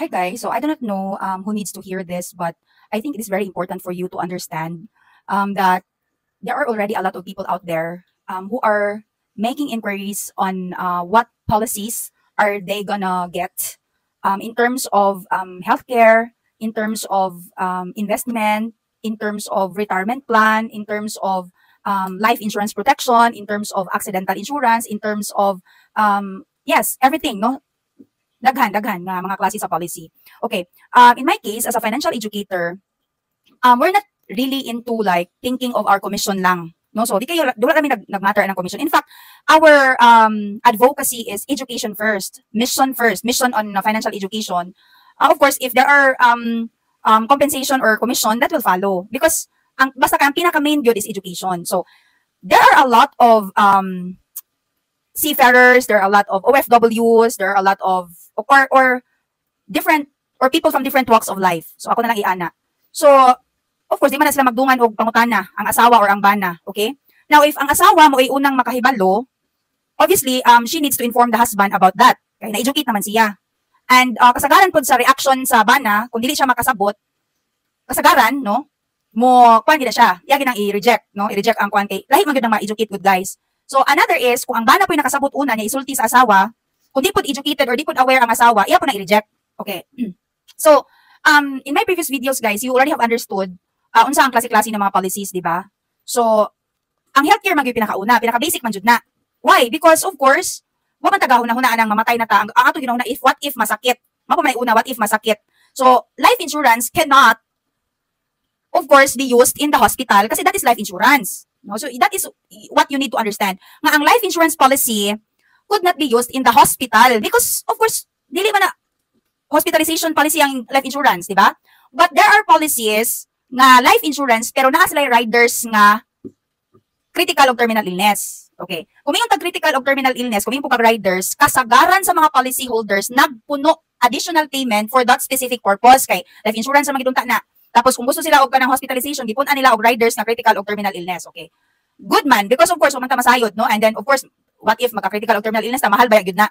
Hi guys. So I do not know who needs to hear this, but I think it is very important for you to understand that there are already a lot of people out there who are making inquiries on what policies are they gonna get in terms of healthcare, in terms of investment, in terms of retirement plan, in terms of life insurance protection, in terms of accidental insurance, in terms of yes, everything, no? Daghan nga mga klase sa policy. Okay, in my case, as a financial educator, we're not really into like thinking of our commission lang. No, so di wala kami nagmatter ng commission. In fact, our advocacy is education first, mission on financial education. Of course, if there are compensation or commission, that will follow because basta ang pinaka main good is education. So there are a lot of seafarers, there are a lot of OFWs, there are a lot of or different or people from different walks of life. So ako na lang iana. So of course, di man na sila magdungan og pangutana ang asawa or ang bana, okay? Now if ang asawa mo ay unang makahibalo, obviously she needs to inform the husband about that. Kaya na-educate naman siya. And kasagaran pud sa reaction sa bana, kung dili siya makasabot, kasagaran, no? Mo kuan gid siya. Iya ginang i-reject, no? I-reject ang kuan kay lahi man gyud nang ma-educate good guys. So another is kung ang bana po'y nakasabot una niya isulti sa asawa, kung di pud educated or di pud aware ang asawa, iya po na i-reject. Okay. So, in my previous videos guys, you already have understood unsa ang klase-klase ng mga policies, di ba? So, ang healthcare man gyud pinaka-basic man jud na. Why? Because of course, wa man tagahuna-hunaan ang mamatay na ta. Ang ato ginahuna if what if masakit. Mao pa man una what if masakit. So, life insurance cannot of course be used in the hospital kasi that is life insurance. No? So, that is what you need to understand. Nga ang life insurance policy could not be used in the hospital because of course dili man na hospitalization policy ang life insurance, di ba? But there are policies nga life insurance pero naa sila riders nga critical of terminal illness. Okay. Kung yung critical of terminal illness, kung yung riders, kasagaran sa mga policy holders nagpuno additional payment for that specific purpose kay life insurance sa mga gidunta na. Tapos kung gusto sila og kanang hospitalization, gipunan nila og riders nga critical of terminal illness. Okay. Good man because of course man ta masayod, no? And then of course what if magka-critical or terminal illness na mahal ba yun na?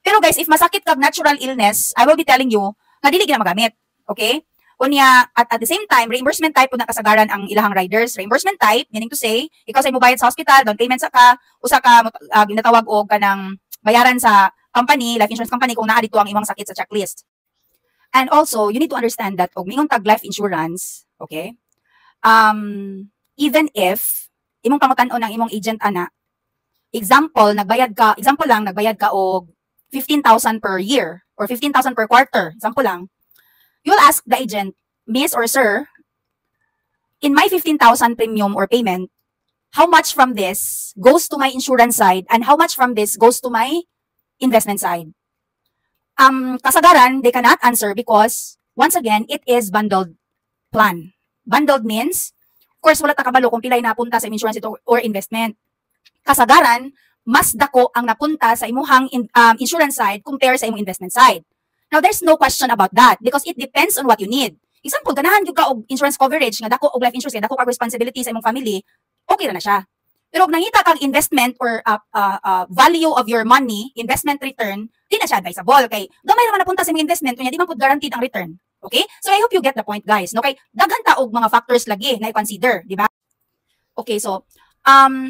Pero guys, if masakit kag natural illness, I will be telling you, nga dili gina magamit. Okay? Unya, at the same time, reimbursement type po na kasagaran ang ilahang riders. Reimbursement type, meaning to say, ikaw sa mo bayad sa hospital, down payment sa ka, usa ka ginatawag og kanang bayaran sa company, life insurance company kung naa dito ang imong sakit sa checklist. And also, you need to understand that og mingong tag life insurance, okay? Even if imong pangutan-on ang imong agent ana, example lang, nagbayad ka og 15,000 per year or 15,000 per quarter. Example lang. You'll ask the agent, Miss or Sir, in my 15,000 premium or payment, how much from this goes to my insurance side and how much from this goes to my investment side? Kasagaran, they cannot answer because, once again, it is bundled plan. Bundled means, of course, wala ta kabalo kung pilay napunta sa insurance ito or investment. Kasagaran, mas dako ang napunta sa imuhang insurance side compare sa imong investment side. Now, there's no question about that because it depends on what you need. Example, ganahan gyud ka og insurance coverage nga dako og life insurance nga dako kag responsibility sa imong family, okay ra na siya. Pero kung nangita kag investment or value of your money, investment return, di na siya advisable. Kay gamay ra man napunta sa imong investment kunya di man pud guaranteed ang return. Okay? So I hope you get the point, guys. No, kay daghan ta og mga factors lagi na i-consider, di ba? Okay, so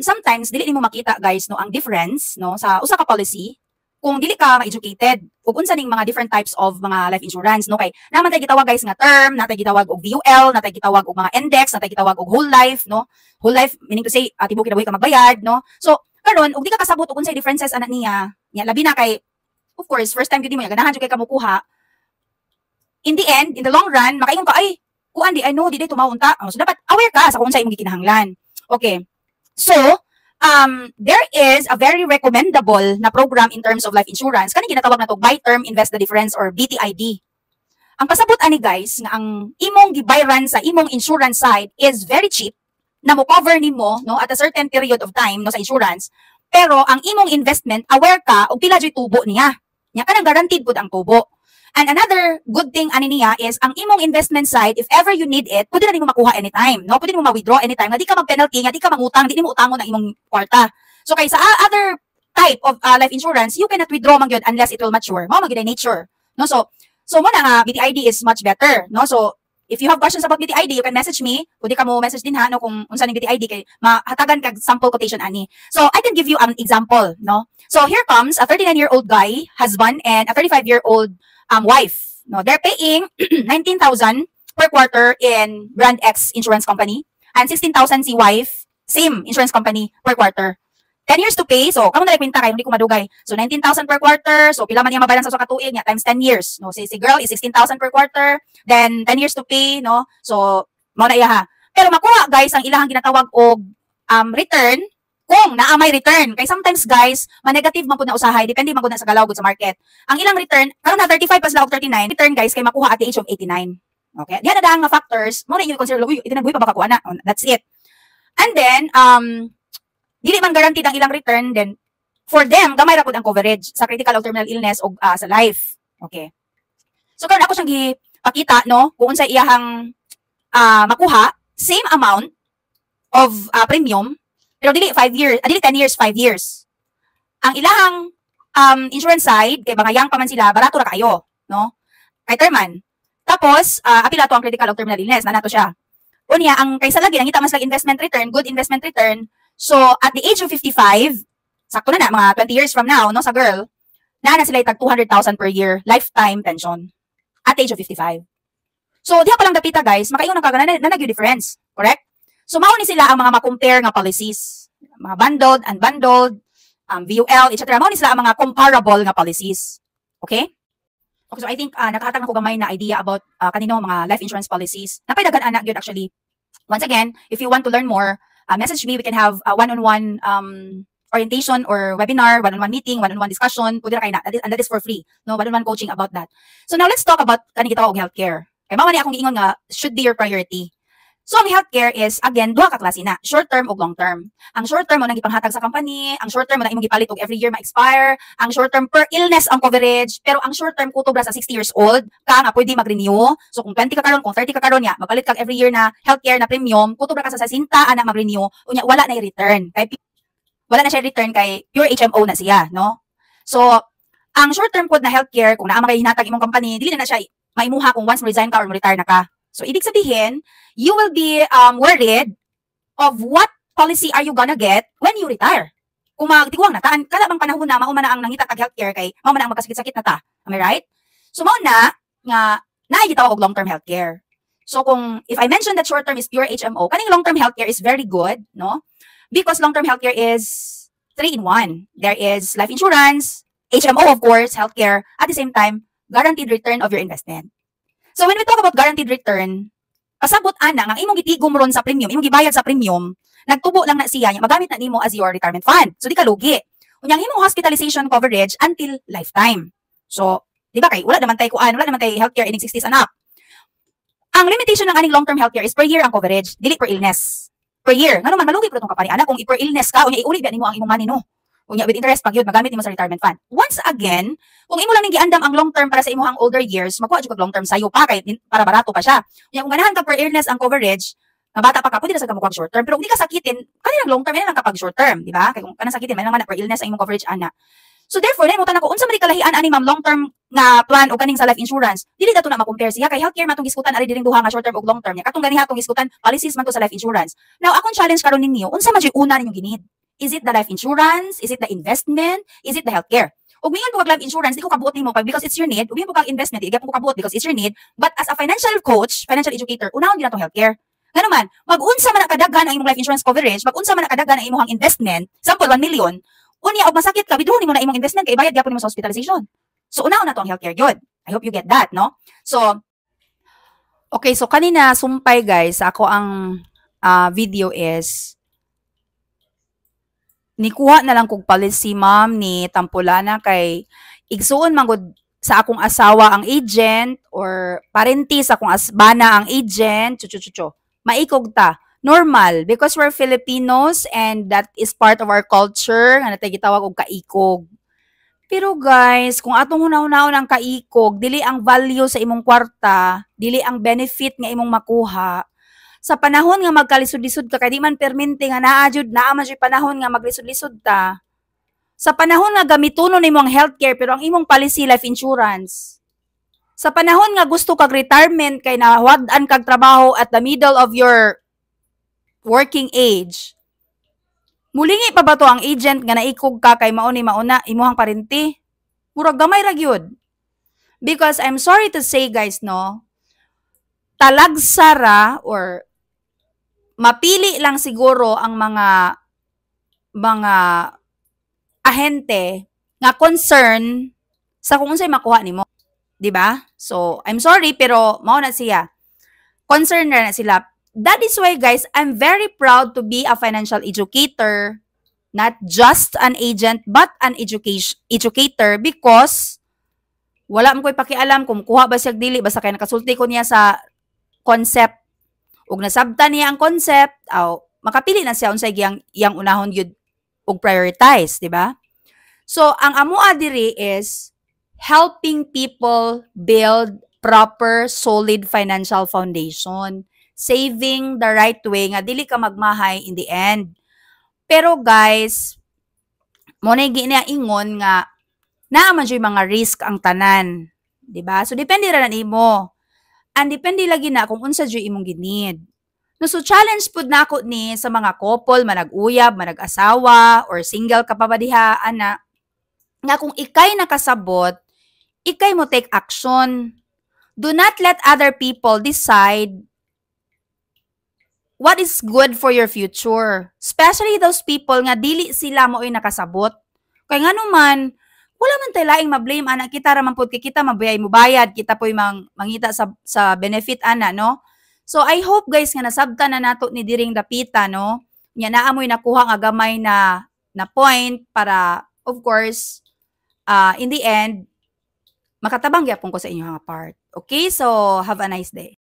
sometimes dili nimo makita guys no ang difference no sa usa ka policy kung dili ka ma-educated ug unsa ning mga different types of mga life insurance no kay naman tay gitawag guys nga term, natay gitawag og VUL, natay gitawag og mga index, natay gitawag og whole life no. Whole life meaning to say tibuok kinabuhi ka magbayad no. So karon ug di ka kasabot og unsay differences ana niya labi na kay of course first time gyud mo ganahan jud kay kamukuha. In the end, in the long run, makaingon ka ay kuan di I know di day tumaunta. So dapat aware ka sa kung unsay imong gikinahanglan. Okay. So, there is a very recommendable na program in terms of life insurance. Kani ginatawag na to Buy Term Invest the Difference or BTID. Ang pasabot ani guys nga ang imong gibayran sa imong insurance side is very cheap na mo cover nimo no at a certain period of time no sa insurance. Pero ang imong investment aware ka og pila jud tubo niya. Nya kanang guaranteed pud ang tubo. And another good thing ani niya is ang imong investment side, if ever you need it, pwede na nimo makuha anytime, no? Pwede nimo ma-withdraw anytime. Nga di ka mag-penalty, nga di ka mangutang, di nimo utangon ang imong kwarta. So kay sa other type of life insurance, you cannot withdraw man gyud unless it will mature. Mao man gyud nature, no? So So mo na nga BTID is much better, no? So if you have questions about BTID, you can message me. Pwede ka mo message din ha, no, kung unsa ni BTID kay mahatagan kag sample quotation ani. So I can give you an example, no? So here comes a 39-year-old guy, husband, and a 35-year-old wife. No, they're paying 19,000 per quarter in Brand X insurance company and 16,000 si wife, same insurance company per quarter. 10 years to pay, so kamo na kwenta kay hindi ko madugay. So 19,000 per quarter, so pila man niya mabalance sa katuig niya times 10 years. No, si girl is 16,000 per quarter, then 10 years to pay, no. So mao na iya ha. Pero makuha guys ang ilahang ginatawag og return kung naa may return. Kay sometimes guys, ma-negative man pud na usahay, depende man pud na sa galaw gud sa market. Ang ilang return, karon na 35 pa sila og 39, return guys kay makuha at the age of 89. Okay? Diyan na daang nga factors, mo na yung consider, uy, itinabuhi pa baka kuha na. That's it. And then dili man guaranteed ang ilang return, then for them gamay ra pud ang coverage sa critical or terminal illness o sa life. Okay. So karon ako siyang gipakita no kung unsa iyahang makuha same amount of premium pero dili 5 years, dili 10 years, 5 years. Ang ilahang insurance side kay mga young pa man sila, barato ra kayo, no? Kay terman. Tapos apila to ang critical or terminal illness, na nato siya. Unya ang kaysa lagi nangita mas lag investment return, good investment return. So, at the age of 55, sakto na mga 20 years from now, no, sa girl, na sila itag 200,000 per year, lifetime pension, at the age of 55. So, diha pa lang dapita, guys, makaingon ang kagana na nag-difference, correct? So, mao ni sila ang mga ma-compare nga policies, mga bundled, unbundled, VUL, etc. Mao ni sila ang mga comparable nga policies. Okay? Okay, so I think nakahatag na ko gamay na idea about kanino mga life insurance policies. Napaydagan anak gyud actually. Once again, if you want to learn more, message me. We can have a one-on-one orientation or webinar, one-on-one meeting, one-on-one discussion. Pwede na kayo na. And that is for free. No, one-on-one coaching about that. So now let's talk about kanina kita og healthcare. Kaya mao ni akong giingon nga should be your priority. So ang healthcare is again duha ka klase na, short term ug long term. Ang short term mo nang gipanghatag sa company, ang short term mo na imong gipalit og every year ma-expire, ang short term per illness ang coverage, pero ang short term kutob ra sa 60 years old ka nga pwede mag-renew. So kung 20 ka karon, kung 30 ka karon ya, magpalit kag every year na healthcare na premium, kutob ra ka sa 60 ana mag-renew, unya wala na i-return. Kay wala na siya return kay pure HMO na siya, no? So ang short term pod na healthcare kung naa makay hinatag imong company, dili na siya maimuha kung once resign ka or retire na ka. So, ibig sabihin, you will be worried of what policy are you gonna get when you retire. Kung magtiguang na, kala bang panahon na, mao man na ang nangita kag healthcare kay, mao man ang magkasakit-sakit na ta. Am I right? So, mao na, nga, naigitaw og long-term healthcare. So, if I mention that short-term is pure HMO, kaning long-term healthcare is very good, no? Because long-term healthcare is 3-in-1. There is life insurance, HMO of course, healthcare, at the same time, guaranteed return of your investment. So when we talk about guaranteed return, kasabot ana nga imong gitigom ron sa premium, imong gibayad sa premium, nagtubo lang na siya, magamit na nimo as your retirement fund. So di ka lugi. Unyang imong hospitalization coverage until lifetime. So, di ba kay wala naman tay kuan, wala naman tay healthcare ining 60s anak. Ang limitation ng aning long-term healthcare is per year ang coverage, dili per illness. Per year. Ngano man malugi pro tong kapani ana kung per illness ka, unya iuli ba nimo ang imong money no. Unya with interest pag yun magamit nimo sa retirement fund. Once again, kung imo lang ning giandam ang long term para sa imong older years, makuha jud kag long term sayo pa kay para barato pa siya. Unya kung ganahan ka per illness ang coverage, nga bata pa ka pwede na sa kamukuha short term, pero kung di ka sakitin, kanang long term lang kapag short term, di ba? Kay kung kanang sakitin man naman per illness ang imong coverage ana. So therefore, dahil mo tanong ko, unsa man kalahian ani ma'am long term nga plan o kaning sa life insurance, dili dato na ma-compare siya kay healthcare matong giskutan ari diring duha nga short term ug long term nya. Katong ganiha tong giskutan policies man to sa life insurance. Now, akong challenge karon ninyo, unsa man jud una ninyo ginid? Is it the life insurance? Is it the investment? Is it the healthcare? Ug mingon po kag life insurance, di ko kabuot nimo pag because it's your need. Ug mingon po kag investment, di ko kabuot because it's your need. But as a financial coach, financial educator, unahon gyud natong healthcare. Ngano man, mag-unsa man kadaghan ang imong life insurance coverage, mag-unsa man kadaghan ang imong investment, sample 1 million. Unya og masakit ka, bidhuon nimo na imong investment kay bayad gyapon nimo sa hospitalization. So unahon na to ang healthcare gyud. I hope you get that, no? So okay, so kanina sumpay guys, ako ang video is nikuha na lang kog policy ma'am ni Tampulana kay igsuon manggod sa akong asawa ang agent or parenti sa akong bana ang agent, maikog ta. Normal because we're Filipinos and that is part of our culture nga natay gitawag og kaikog. Pero guys, kung atong hunahunahon ang kaikog, dili ang value sa imong kwarta, dili ang benefit nga imong makuha. Sa panahon nga magkalisod-lisod ka, kay di man permente nga naa man jud panahon nga maglisod-lisod ta. Sa panahon nga gamitonon nimo ang healthcare pero ang imong policy life insurance. Sa panahon nga gusto kag retirement kay nawad-an kag trabaho at the middle of your working age, mulingi pa ba to ang agent nga naikog ka kay mao ni mauna imuhang parinti? Murag gamay ra gyud. Because I'm sorry to say guys no, talagsara or mapili lang siguro ang mga ahente nga concern sa kung unsay makuha nimo, di ba? So, I'm sorry pero mao na siya. Concern na sila. That is why guys, I'm very proud to be a financial educator, not just an agent but an educator because wala mo ko'y pakialam kung kuha ba siya dili basta kay nakasulti ko niya sa concept ug nasabtan niya ang concept aw makapili na siya unsay yang unahon gyud ug prioritize, di ba? So ang amoa diri is helping people build proper solid financial foundation, saving the right way nga dili ka magmahay in the end. Pero guys, mo na niya ingon nga naaman jud mga risk ang tanan, di ba? So depende ra na nimo. And depende lagi na kung unsa jud imong ginid. No, so challenge pud nako ni sa mga couple manag-uyab, manag-asawa or single ka pa ba diha ana nga kung ikay nakasabot, ikay mo take action. Do not let other people decide what is good for your future. Especially those people nga dili sila mo'y nakasabot. Kaya nga naman, wala man tayo laing ma-blame, anak kita raman po, kita mabayay mo bayad, kita po'y mangita sa benefit, ana, no? So, I hope, guys, nga nasabta na nato ni Diring Dapita, no? Nga naamoy nakuha nga gamay na point para, of course, in the end, makatabang gyapon ko sa inyo nga part. Okay? So, have a nice day.